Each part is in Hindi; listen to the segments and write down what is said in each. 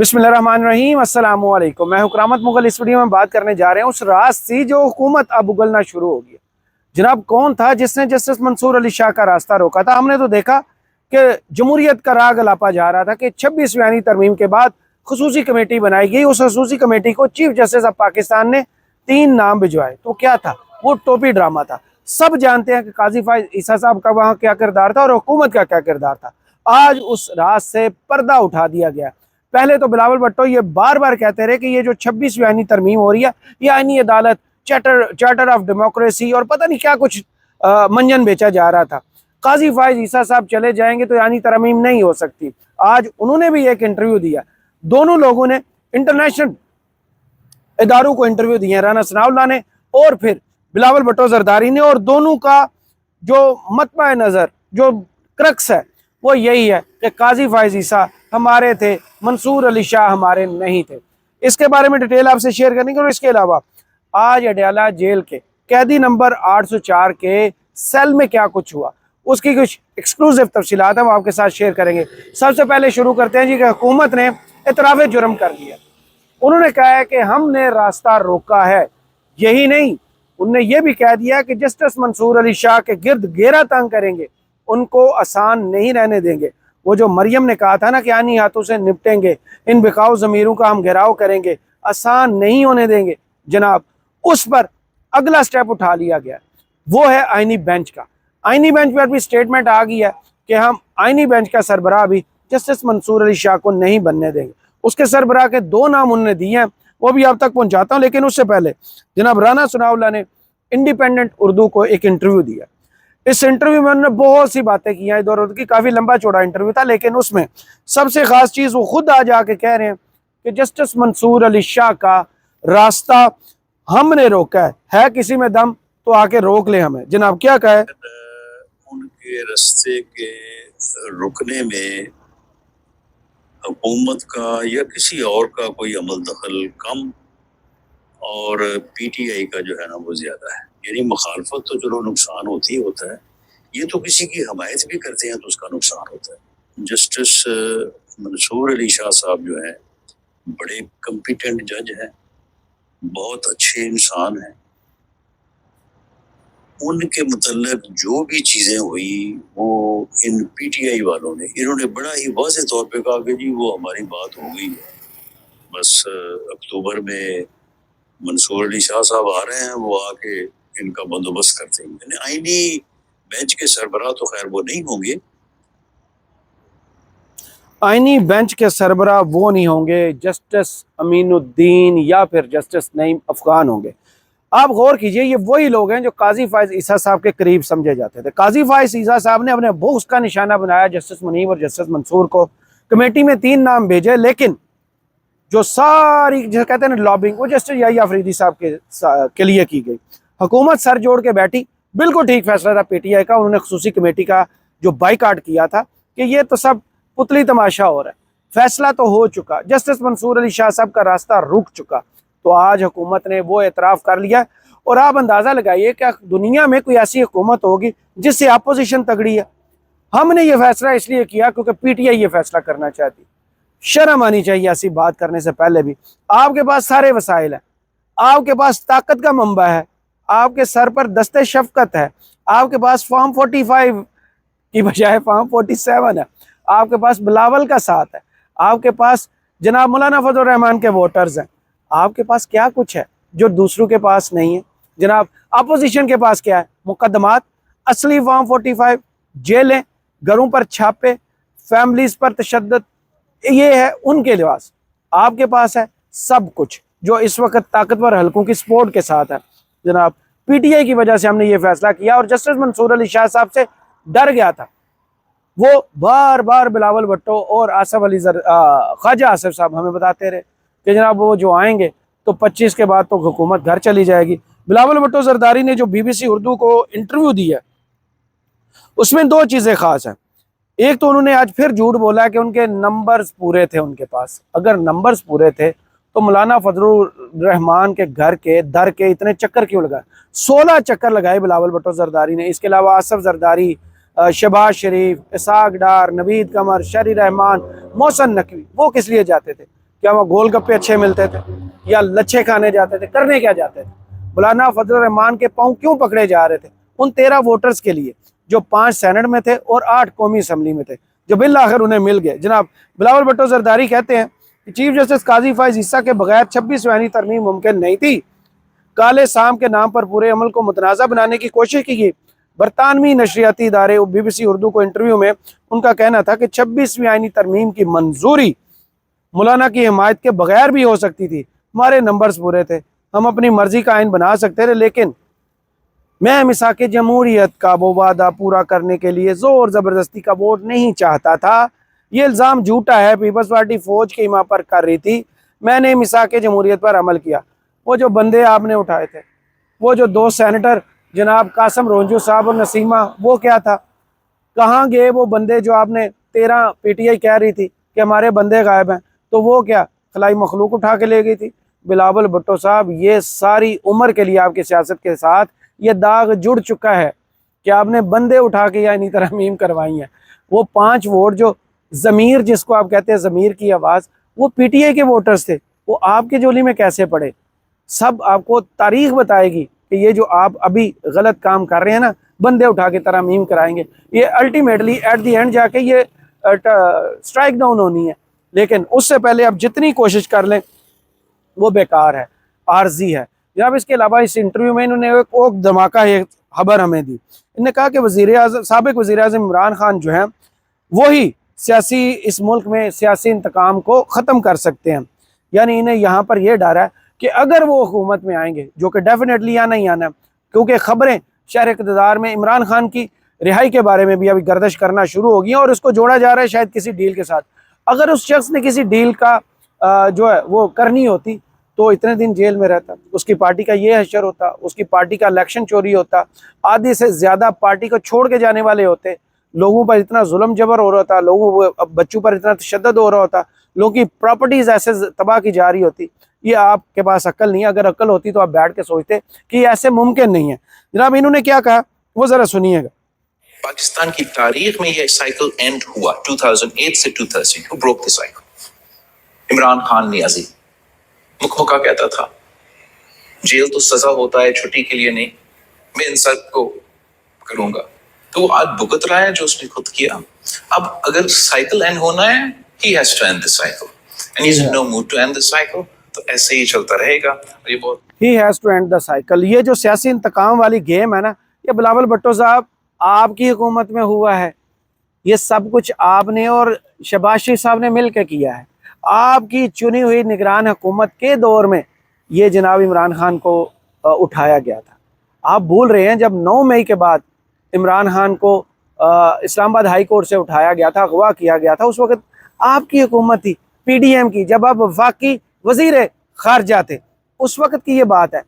बिस्मिल्लाहिर्रहमानिर्रहीम अस्सलाम वालेकुम। मैं हुकरामत मुगल। इस वीडियो में बात करने जा रहे हैं उस राज से जो हुकूमत अब उगलना शुरू हो गई। जनाब, कौन था जिसने जस्टिस मंसूर अली शाह का रास्ता रोका था? हमने तो देखा कि जमहूरियत का राग अलापा जा रहा था कि 26वीं आईनी तरमीम के बाद खसूसी कमेटी बनाई गई। उस खसूसी कमेटी को चीफ जस्टिस ऑफ पाकिस्तान ने 3 नाम भिजवाए। तो क्या था वो? टोपी ड्रामा था। सब जानते हैं कि काजी फाइज ईसा साहब का वहाँ क्या किरदार था और हुकूमत का क्या किरदार था। आज उस राज से पर्दा उठा दिया गया। पहले तो बिलावल भुट्टो ये बार बार कहते रहे कि ये जो 26वीं आईनी तरमीम हो रही है, ये आईनी अदालत, चार्टर ऑफ डेमोक्रेसी और पता नहीं क्या कुछ मंजन बेचा जा रहा था। काजी फाइज ईसा साहब चले जाएंगे तो आईनी तरमीम नहीं हो सकती। आज उन्होंने भी एक इंटरव्यू दिया। दोनों लोगों ने इंटरनेशनल इदारों को इंटरव्यू दिए, राना सनाउल्लाह ने और फिर बिलावल भुट्टो जरदारी ने। और दोनों का जो मतबा नज़र, जो क्रक्स है, वो यही है कि काजी फाइज ईसा हमारे थे, मंसूर अली शाह हमारे नहीं थे। इसके बारे में डिटेल आपसे शेयर करेंगे। और इसके अलावा आज अडयाला जेल के कैदी नंबर 804 के सेल में क्या कुछ हुआ, उसकी कुछ एक्सक्लूसिव तफसीलात हम आपके साथ शेयर करेंगे। सबसे पहले शुरू करते हैं जी कि हुकूमत ने इतराफ़ जुर्म कर दिया। उन्होंने कहा है कि हमने रास्ता रोका है। यही नहीं, उन्होंने ये भी कह दिया कि जस्टिस मंसूर अली शाह के गिर्द घेरा तंग करेंगे, उनको आसान नहीं रहने देंगे। वो जो मरियम ने कहा था ना कि आनी हाथों से निपटेंगे, इन बिकाऊ ज़मीरों का हम घेराव करेंगे, आसान नहीं होने देंगे जनाब। उस पर अगला स्टेप उठा लिया गया, वो है आईनी बेंच का। आईनी बेंच पर भी स्टेटमेंट आ गई है कि हम आईनी बेंच का सरबराह भी जस्टिस मंसूर अली शाह को नहीं बनने देंगे। उसके सरबराह के 2 नाम उन्होंने दिए हैं, वो भी आप तक पहुंचाता हूँ। लेकिन उससे पहले जनाब राना सनाउल्लाह ने इंडिपेंडेंट उर्दू को एक इंटरव्यू दिया। इस इंटरव्यू में उन्होंने बहुत सी बातें की हैं इधर उधर की। काफ़ी लंबा चौड़ा इंटरव्यू था, लेकिन उसमें सबसे ख़ास चीज़ वो खुद आ जाके कह रहे हैं कि जस्टिस मंसूर अली शाह का रास्ता हमने रोका है किसी में दम तो आके रोक ले हमें। जनाब क्या कहे? उनके रास्ते के रुकने में हुकूमत का या किसी और का कोई अमल दखल कम और पीटीआई का जो है ना वो ज्यादा है। यानी मुखालफत तो चलो नुकसान होती ही होता है, ये तो किसी की हमायत भी करते हैं तो उसका नुकसान होता है। जस्टिस मंसूर अली शाह साहब जो है बड़े कम्पिटेंट जज हैं, बहुत अच्छे इंसान हैं। उनके मतलब जो भी चीजें हुई वो इन पीटीआई वालों ने, इन्होंने बड़ा ही वाज़ेह तौर पे कहा कि जी वो हमारी बात हो गई है, बस अक्टूबर में मंसूर अली शाह साहब आ रहे हैं, वो आके इनका बंदोबस्त करते हैं। आईनी बेंच के सरबराह तो खैर वो नहीं होंगे, आईनी बेंच के सरबराह वो नहीं होंगे, जस्टिस अमीनुद्दीन या फिर जस्टिस नईम अफगान होंगे। आप गौर कीजिए, ये वही लोग हैं जो काजी फाइज ईसा साहब के करीब समझे जाते थे। काजी फाइज ईसा साहब ने अपने बुक्स का निशाना बनाया जस्टिस मुनीब और जस्टिस मंसूर को। कमेटी में 3 नाम भेजे, लेकिन जो सारी जो कहते हैं ना लॉबिंग, वो जस्टिस याहिया अफरीदी साहब के लिए की गई। हुकूमत सर जोड़ के बैठी। बिल्कुल ठीक फैसला था पीटीआई का। उन्होंने खसूसी कमेटी का जो बाइकाट किया था कि ये तो सब पुतली तमाशा हो रहा है। फैसला तो हो चुका, जस्टिस मंसूर अली शाह साहब का रास्ता रुक चुका। तो आज हुकूमत ने वो एतराफ़ कर लिया। और आप अंदाज़ा लगाइए कि दुनिया में कोई ऐसी हुकूमत होगी जिससे अपोजिशन तगड़ी है। हमने ये फैसला इसलिए किया क्योंकि पीटीआई ये फैसला करना चाहती। शर्म आनी चाहिए ऐसी बात करने से पहले भी। आपके पास सारे वसाइल हैं, आपके पास ताकत का मंबा है, आपके सर पर दस्ते शफकत है, आपके पास फॉर्म 45 की बजाय फॉर्म 47 है, आपके पास बिलावल का साथ है, आपके पास जनाब मौलाना फजल रहमान के वोटर्स हैं। आपके पास क्या कुछ है जो दूसरों के पास नहीं है? जनाब अपोजिशन के पास क्या है? मुकदमात, असली फॉर्म 45, जेलें, घरों पर छापे, फैमिलीज पर तशद्दुद, ये है उनके लिबास। आपके पास है सब कुछ जो इस वक्त ताकतवर हलकों की सपोर्ट के साथ है। जनाब पीटीआई की वजह से हमने ये फैसला किया। और जस्टिस मंसूर अली शाह साहब से डर गया था। वो बार बार बिलावल भुट्टो और आसिफ अली ख्वाजा आसिफ साहब हमें बताते रहे कि जनाब वो जो आएंगे तो 25 के बाद तो हुकूमत घर चली जाएगी। बिलावल भुट्टो जरदारी ने जो बीबीसी उर्दू को इंटरव्यू दिया, उसमें 2 चीज़ें खास हैं। एक तो उन्होंने आज फिर झूठ बोला है कि उनके नंबर्स पूरे थे उनके पास। अगर नंबर्स पूरे थे तो मौलाना फजलुर रहमान के घर के दर के इतने चक्कर क्यों लगाए? 16 चक्कर लगाए बिलावल भुट्टो जरदारी ने। इसके अलावा आसफ जरदारी, शहबाज शरीफ, इसाक डार, नवीद कमर, शरी रहमान, मोहसन नकवी, वो किस लिए जाते थे? क्या वहाँ गोलगप्पे अच्छे मिलते थे या लच्छे खाने जाते थे? करने क्या जाते थे? मौलाना फजल रहमान के पाँव क्यों पकड़े जा रहे थे? उन 13 वोटर्स के लिए जो 5 सेनेट में थे और 8 कौमी असम्बली में थे, जो बिल आखिर उन्हें मिल गए। जनाब बिलावल भुट्टो जरदारी कहते हैं कि चीफ जस्टिस काजी फाइज ईसा के बगैर 26वीं आईनी तरमीम मुमकिन नहीं थी। काले साम के नाम पर पूरे अमल को मुतनाज़ा बनाने की कोशिश की गई। बरतानवी नशरियाती इदारे BBC उर्दू को इंटरव्यू में उनका कहना था कि 26वीं आईनी तरमीम की मंजूरी मौलाना की हिमायत के बगैर भी हो सकती थी। हमारे नंबर्स पूरे थे, हम अपनी मर्जी का आइन बना सकते थे, लेकिन मैं मिसाक जमहूरियत का वो वादा पूरा करने के लिए जोर ज़बरदस्ती का वोट नहीं चाहता था। ये इल्ज़ाम झूठा है। पीपल्स पार्टी फौज के इमा पर कर रही थी, मैंने मिसाक जमहूरियत पर अमल किया। वो जो बंदे आपने उठाए थे, वो जो 2 सेनेटर जनाब कासम रोंजू साहब और नसीमा, वो क्या था? कहाँ गए वो बंदे जो आपने 13 PTI कह रही थी कि हमारे बंदे गायब हैं? तो वो क्या खलाई मखलूक उठा के ले गई थी? बिलावल भुट्टो साहब, ये सारी उम्र के लिए आपकी सियासत के साथ ये दाग जुड़ चुका है कि आपने बंदे उठा के या इन्हीं तरमीम करवाई हैं। वो 5 वोट जो ज़मीर, जिसको आप कहते हैं ज़मीर की आवाज़, वो PTI के वोटर्स थे, वो आपके झोली में कैसे पड़े? सब आपको तारीख बताएगी कि ये जो आप अभी गलत काम कर रहे हैं ना, बंदे उठा के तरमीम कराएंगे, ये अल्टीमेटली एट दी एंड जाके ये स्ट्राइक डाउन होनी है। लेकिन उससे पहले आप जितनी कोशिश कर लें वो बेकार है, आर्जी है। जनाब इसके अलावा इस इंटरव्यू में इन्होंने एक धमाका एक खबर हमें दी। इन्होंने कहा कि साबिक वज़ीर आज़म इमरान खान जो हैं वही सियासी इस मुल्क में सियासी इंतकाम को ख़त्म कर सकते हैं। यानी इन्हें यहाँ पर यह डर है कि अगर वो हुकूमत में आएंगे, जो कि डेफिनेटली आना ही आना है, क्योंकि ख़बरें शहर इक़्तिदार में इमरान खान की रिहाई के बारे में भी अभी गर्दिश करना शुरू हो गई और इसको जोड़ा जा रहा है शायद किसी डील के साथ। अगर उस शख्स ने किसी डील का जो है वो करनी होती तो इतने दिन जेल में रहता, उसकी पार्टी का ये हशर होता, उसकी पार्टी का इलेक्शन चोरी होता, आधे से ज़्यादा पार्टी को छोड़ के जाने वाले होते, लोगों पर इतना जुल्म जबर हो रहा था, लोगों बच्चों पर इतना तशद्दुद हो रहा होता, लोगों की प्रॉपर्टीज़ ऐसे तबाह की जा रही होती। ये आपके पास अक्ल नहीं है। अगर अक्ल होती तो आप बैठ के सोचते कि ऐसे मुमकिन नहीं है। जनाब इन्होंने क्या कहा वो ज़रा सुनिएगा। पाकिस्तान की तारीख में यह साइकिल एंड हुआ 2008 से 2013। Who broke the cycle? Imran Khan Niazi मुखमुखा कहता था जेल तो सजा होता है, छुट्टी के लिए नहीं, मैं इन सब को करूंगा। तो आज भुगत रहा है जो उसने खुद किया। अब अगर साइकिल एंड होना है, he has to end the cycle and he's in no mood to end the cycle। तो ऐसे ही चलता रहेगा। ये बहुत he has to end the cycle। ये जो सियासी इंतकाम वाली गेम है ना, ये बिलावल भुट्टो साहब आपकी हुकूमत में हुआ है। ये सब कुछ आपने और शहबाज शरीफ साहब ने मिल के किया है। आपकी चुनी हुई निगरान हुकूमत के दौर में ये जनाब इमरान खान को उठाया गया था। आप भूल रहे हैं जब 9 मई के बाद इमरान खान को इस्लामाबाद हाई कोर्ट से उठाया गया था, अगवा किया गया था, उस वक्त आपकी हुकूमत थी PDM की, जब आप वफाकी वजीर खारजा थे, उस वक्त की ये बात है।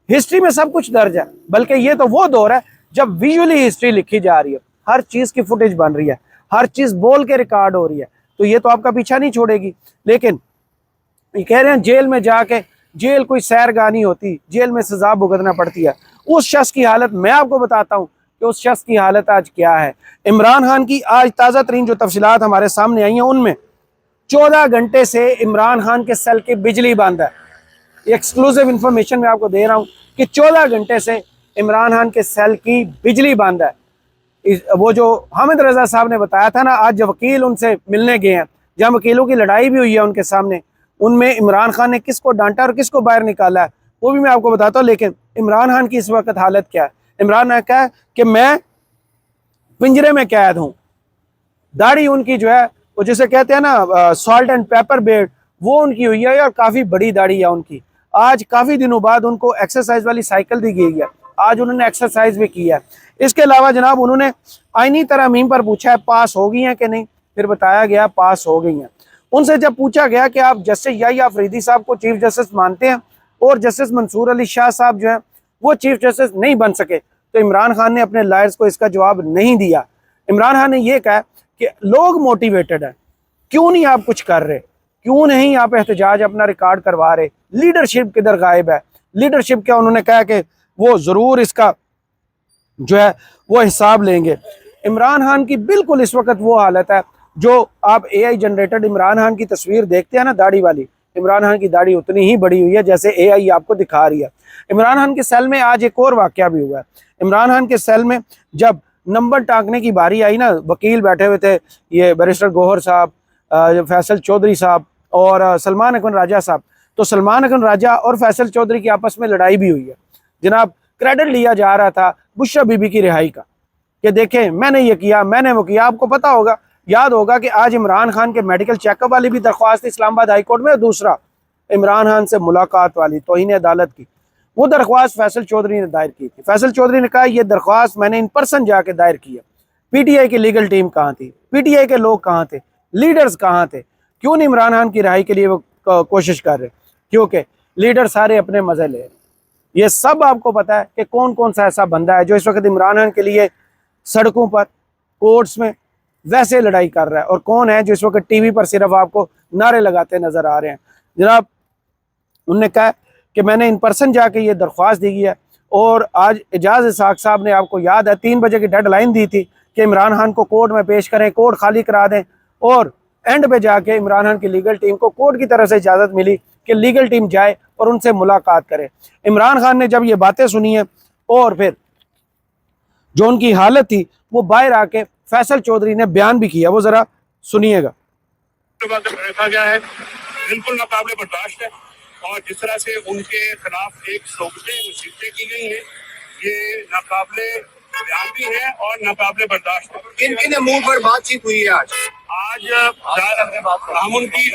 हिस्ट्री में सब कुछ दर्ज है, बल्कि ये तो वो दौर है जब विजुअली हिस्ट्री लिखी जा रही है, हर चीज़ की फुटेज बन रही है, हर चीज़ बोल के रिकॉर्ड हो रही है। तो ये तो आपका पीछा नहीं छोड़ेगी। लेकिन ये कह रहे हैं जेल में जाके, जेल कोई सैरगानी होती, जेल में सजा भुगतना पड़ती है। उस शख्स की हालत मैं आपको बताता हूँ कि उस शख्स की हालत आज क्या है। इमरान खान की आज ताज़ा तरीन जो तफसीलात हमारे सामने आई हैं, उनमें 14 घंटे से इमरान खान के सेल की बिजली बंद है। एक्सक्लूसिव इंफॉर्मेशन मैं आपको दे रहा हूँ कि 14 घंटे से इमरान खान के सेल की बिजली बंद है। वो जो हामिद रजा साहब ने बताया था ना, आज जो वकील उनसे मिलने गए हैं, जहाँ वकीलों की लड़ाई भी हुई है उनके सामने, उनमें इमरान खान ने किसको डांटा और किसको बाहर निकाला है वो भी मैं आपको बताता हूँ। लेकिन इमरान खान की इस वक्त हालत क्या है? इमरान ने कहा कि मैं पिंजरे में कैद हूँ। दाढ़ी उनकी जो है वो जिसे कहते हैं ना सॉल्ट एंड पेपर बेड, वो उनकी हुई है और काफ़ी बड़ी दाढ़ी है उनकी। आज काफ़ी दिनों बाद उनको एक्सरसाइज वाली साइकिल दी गई है, आज उन्होंने एक्सरसाइज भी की है। इसके अलावा जनाब उन्होंने आईनी तरमीम पर पूछा है पास हो गई हैं कि नहीं, फिर बताया गया पास हो गई हैं। उनसे जब पूछा गया कि आप जस्टिस याह्या अफरीदी साहब को चीफ जस्टिस मानते हैं और जस्टिस मंसूर अली शाह साहब जो हैं वो चीफ जस्टिस नहीं बन सके, तो इमरान खान ने अपने लॉयर्स को इसका जवाब नहीं दिया। इमरान खान ने यह कहा कि लोग मोटिवेटेड हैं, क्यों नहीं आप कुछ कर रहे, क्यों नहीं आप एहतजाज अपना रिकॉर्ड करवा रहे, लीडरशिप किधर गायब है? लीडरशिप क्या? उन्होंने कहा कि वो ज़रूर इसका जो है वो हिसाब लेंगे। इमरान खान की बिल्कुल इस वक्त वो हालत है जो आप AI जनरेटेड इमरान खान की तस्वीर देखते हैं ना दाढ़ी वाली, इमरान खान की दाढ़ी उतनी ही बड़ी हुई है जैसे AI आपको दिखा रही है। इमरान खान के सेल में आज एक और वाकया भी हुआ है। इमरान खान के सेल में जब नंबर टाँकने की बारी आई ना, वकील बैठे हुए थे, ये बैरिस्टर गौहर साहब, फैसल चौधरी साहब और सलमान अकबर राजा साहब, तो सलमान अकबर राजा और फैसल चौधरी की आपस में लड़ाई भी हुई है। जनाब, क्रेडिट लिया जा रहा था बुशरा बीबी की रिहाई का कि देखें मैंने ये किया, मैंने वो किया। आपको पता होगा, याद होगा कि आज इमरान खान के मेडिकल चेकअप वाली भी दरख्वास्त इस्लामाबाद हाई कोर्ट में, और दूसरा इमरान खान से मुलाकात वाली तौहीन अदालत की, वो दरख्वास्त फैसल चौधरी ने दायर की थी। फैसल चौधरी ने कहा ये दरख्वास्त मैंने इन पर्सन जाके दायर की है। PTI की लीगल टीम कहाँ थी? PTI के लोग कहाँ थे? लीडर्स कहाँ थे? क्यों नहीं इमरान खान की रिहाई के लिए वो कोशिश कर रहे? क्योंकि लीडर सारे अपने मजे ले रहे। ये सब आपको पता है कि कौन कौन सा ऐसा बंदा है जो इस वक्त इमरान खान के लिए सड़कों पर, कोर्ट्स में वैसे लड़ाई कर रहा है, और कौन है जो इस वक्त TV पर सिर्फ आपको नारे लगाते नजर आ रहे हैं। जनाब, उन्होंने कहा कि मैंने इन पर्सन जाके ये दरख्वास्त दी है, और आज एजाज इसाक साहब ने, आपको याद है, 3 बजे की डेडलाइन दी थी कि इमरान खान को कोर्ट में पेश करें, कोर्ट खाली करा दें, और एंड पे जाके इमरान खान की लीगल टीम को कोर्ट की तरफ से इजाज़त मिली कि लीगल टीम जाए और उनसे मुलाकात करे। इमरान खान ने जब ये बातें सुनी हैं और फिर जो उनकी हालत थी, वो बाहर आके फैसल चौधरी ने बयान भी किया, वो जरा सुनिएगा। रखा गया है बिल्कुल नाकाबिले बर्दाश्त है, और जिस तरह से उनके खिलाफ एक सोबतें मुसीबतें की गई हैं, ये नाकाबिले बयान भी है और नाकाबिले बर्दाश्त है। किन किन अमूर पर बातचीत हुई है आज?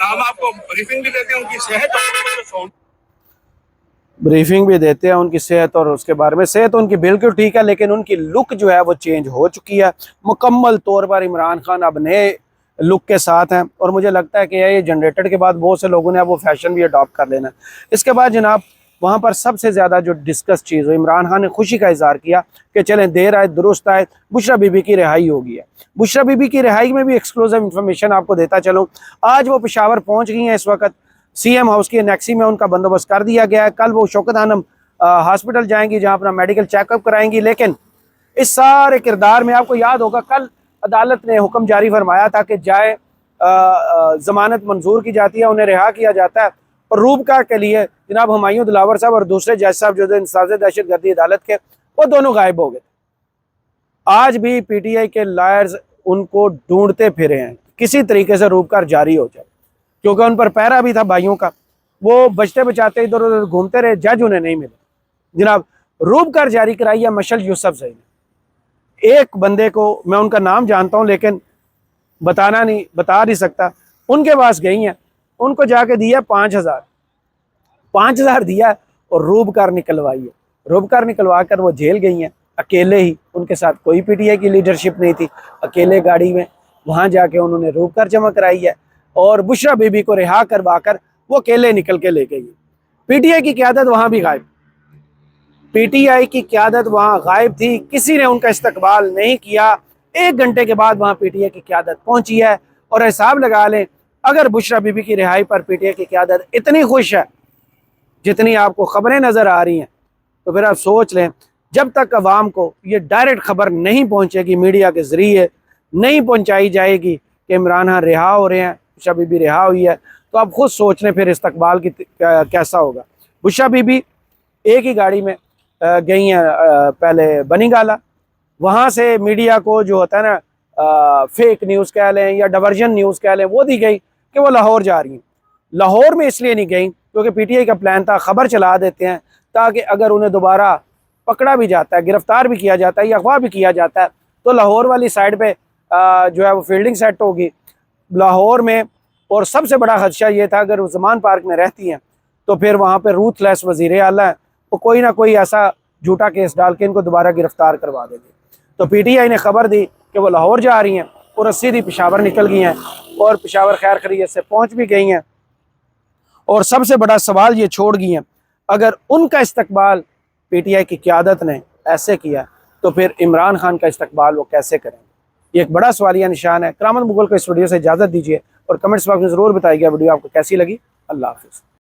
हम आपको ब्रीफिंग भी देते हैं उनकी सेहत, ब्रीफिंग भी देते हैं उनकी सेहत, और उसके बारे में सेहत उनकी बिल्कुल ठीक है, लेकिन उनकी लुक जो है वो चेंज हो चुकी है मुकम्मल तौर पर। इमरान खान अब नए लुक के साथ हैं, और मुझे लगता है कि ये जनरेटर के बाद बहुत से लोगों ने अब वो फैशन भी अडॉप्ट कर लेना। इसके बाद जनाब, वहाँ पर सबसे ज़्यादा जो डिस्कस चीज़ हो, इमरान खान ने खुशी का इजहार किया कि चलें देर आए दुरुस्त आए, बुशरा बीबी की रिहाई हो गई है। बुशरा बीबी की रिहाई में भी एक्सक्लूसिव इन्फॉर्मेशन आपको देता चलूँ। आज वो पेशावर पहुँच गई हैं। इस वक्त CM हाउस की एनेक्सी में उनका बंदोबस्त कर दिया गया है। कल वो शौकत खानम हॉस्पिटल जाएंगी, जहाँ अपना मेडिकल चेकअप कराएंगी। लेकिन इस सारे किरदार में आपको याद होगा, कल अदालत ने हुक्म जारी फरमाया था कि जाए ज़मानत मंजूर की जाती है, उन्हें रिहा किया जाता है। और रूबका के लिए जनाब हुमायूं दिलावर साहब और दूसरे जज साहब जो इंसाज दहशतगर्दी अदालत के, वो दोनों गायब हो गए। आज भी PTI के लायर्स उनको ढूंढते फिरे हैं, किसी तरीके से रूबकार जारी हो जाए, क्योंकि उन पर पहरा भी था भाइयों का। वो बचते बचाते इधर उधर घूमते रहे, जज उन्हें नहीं मिले। जनाब, रूबकार जारी कराई है मशल यूसुफ ज़ई ने। एक बंदे को मैं उनका नाम जानता हूँ, लेकिन बता नहीं सकता। उनके पास गई हैं, उनको जाके दिया 5,000 दिया, और रूबकार निकलवाई है। रूबकार निकलवा कर वो जेल गई हैं अकेले ही। उनके साथ कोई PTI की लीडरशिप नहीं थी। अकेले गाड़ी में वहाँ जाके उन्होंने रूबकार जमा कराई है, और बुशरा बीबी को रिहा करवा कर वो अकेले निकल के ले गई। PTI की क़यादत वहाँ भी गायब। PTI की क़यादत वहाँ गायब थी, किसी ने उनका इस्तकबाल नहीं किया। 1 घंटे के बाद वहाँ PTI की क़यादत पहुँची है। और हिसाब लगा लें, अगर बुशरा बीबी की रिहाई पर PTI की क़यादत इतनी खुश है जितनी आपको खबरें नज़र आ रही हैं, तो फिर आप सोच लें, जब तक अवाम को ये डायरेक्ट खबर नहीं पहुँचेगी, मीडिया के ज़रिए नहीं पहुँचाई जाएगी कि इमरान खान रिहा हो रहे हैं, बुशरा बीबी रिहा हुई है, तो आप खुद सोच लें फिर इस्तकबाल की कैसा होगा। बुशरा बीबी एक ही गाड़ी में गई हैं पहले बनीगाला, वहाँ से मीडिया को जो होता है ना, फेक न्यूज़ कह लें या डावर्जन न्यूज़ कह लें, वो दी गई कि वो लाहौर जा रही हैं। लाहौर में इसलिए नहीं गई क्योंकि PTI का प्लान था खबर चला देते हैं, ताकि अगर उन्हें दोबारा पकड़ा भी जाता है, गिरफ्तार भी किया जाता है या अगवा भी किया जाता है, तो लाहौर वाली साइड पे जो है वो फील्डिंग सेट होगी लाहौर में। और सबसे बड़ा खदशा ये था, अगर वो ज़मान पार्क में रहती हैं तो फिर वहाँ पे रूथलेस वज़ीर आला है, वो कोई ना कोई ऐसा झूठा केस डाल के इनको दोबारा गिरफ्तार करवा देंगे। तो PTI ने खबर दी कि वो लाहौर जा रही हैं, और सीधी पेशावर निकल गई हैं, और पेशावर खैर खैरियत से पहुँच भी गई हैं। और सबसे बड़ा सवाल ये छोड़ गई हैं, अगर उनका इस्तकबाल PTI की क़यादत ने ऐसे किया, तो फिर इमरान खान का इस्तकबाल वो कैसे करेंगे? ये एक बड़ा सवालिया निशान है। करामत मुगल को इस वीडियो से इजाज़त दीजिए, और कमेंट्स बॉक्स में ज़रूर बताइएगा वीडियो आपको कैसी लगी। अल्लाह हाफ़िज़।